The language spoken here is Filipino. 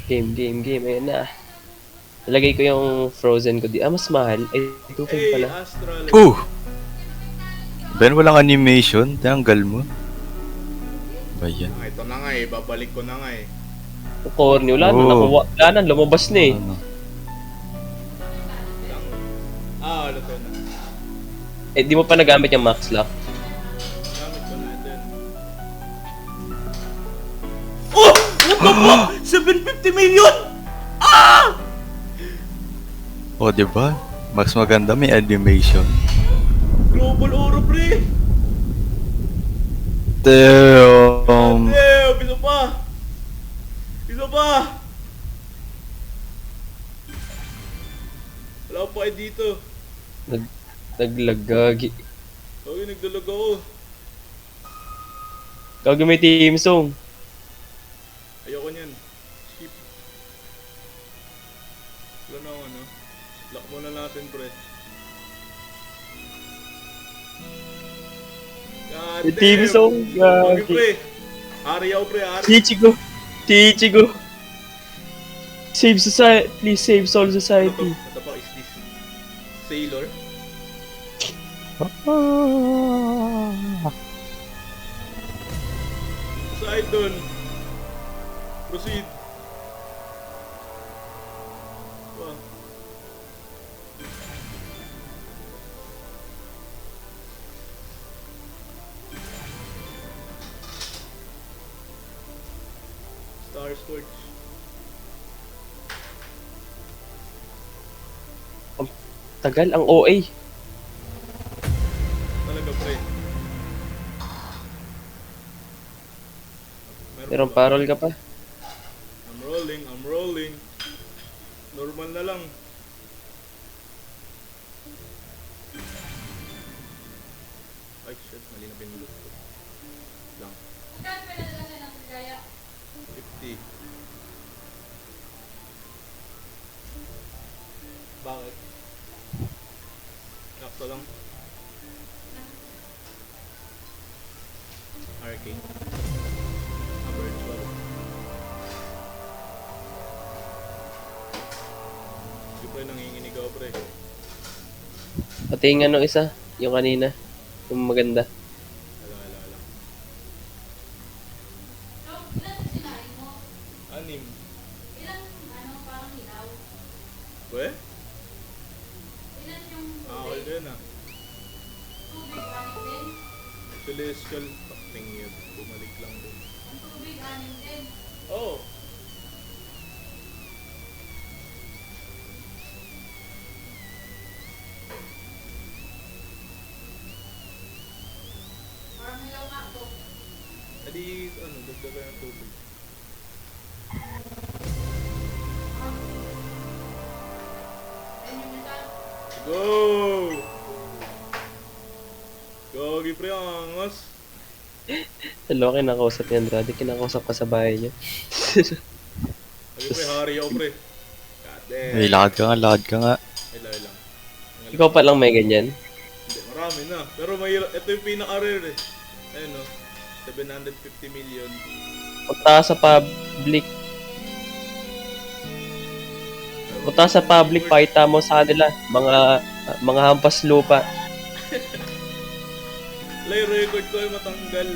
Game. Ayun na. Nalagay ko yung Frozen ko di. Mas mahal. Ay, 2.5 Hey, pala. Astral. Ben, walang animation. Tanggal mo. Ba yan? Ito na nga eh. Babalik ko na nga eh. Corny. Wala na. Nakuha. Wala na. Lumabas na eh. Ano? Ano to na. Eh, di mo pa nagamit yung max lock. Gamit ko natin. Oh! What the fuck? 750 million! O, diba? Mas maganda may animation. Global Oro, pre! Damn! Damn! Isa pa! Isa pa! Wala pa kayo dito. Naglagagi. Okay, nagdalag ako. Gagawin team song. Ayoko niyan. Skip. Wala na ako, ano? Lock muna natin, pre. God Yung team song. Okay, Gagi. pre. Hari ako, pre. Hari. Chichigo. Save society. Please save Soul Society. What the fuck is this? Sailor? Side dun. Proceed. Wow. Star Scorch. Tagal ang OA. Talaga, pre. Meron parol ka pa. I'm rolling. Normal na lang. Ay, shit. Mali na pinulot ko. Lang. 50. Bakit? Nakto lang. Arcane. Virtual. Hindi pre, nanginginig ako pre. Pati yung ano isa. Yung kanina. Yung maganda. Ala. Anim. We? All din ah. Celestial. Fucking yun. Bumalik lang din. Oh! Adi, ano, dagdagan ng tubig. Go! Gogi pre, angas. Hello, kinakausap ni Andrade. Kinakausap ka sa bahay niya. Ay pre, hari ako pre. God damn. Ay, lakad ka nga. Ay lang. Ikaw pa lang may ganyan. Hindi, marami na. Pero mahirap, ito yung pinaka-rare eh. Ayun no, 750 million. Punta ka sa public. Punta ka sa public, pakita mo sa kanila. Mga hampas lupa. Play record ko ay matanggal.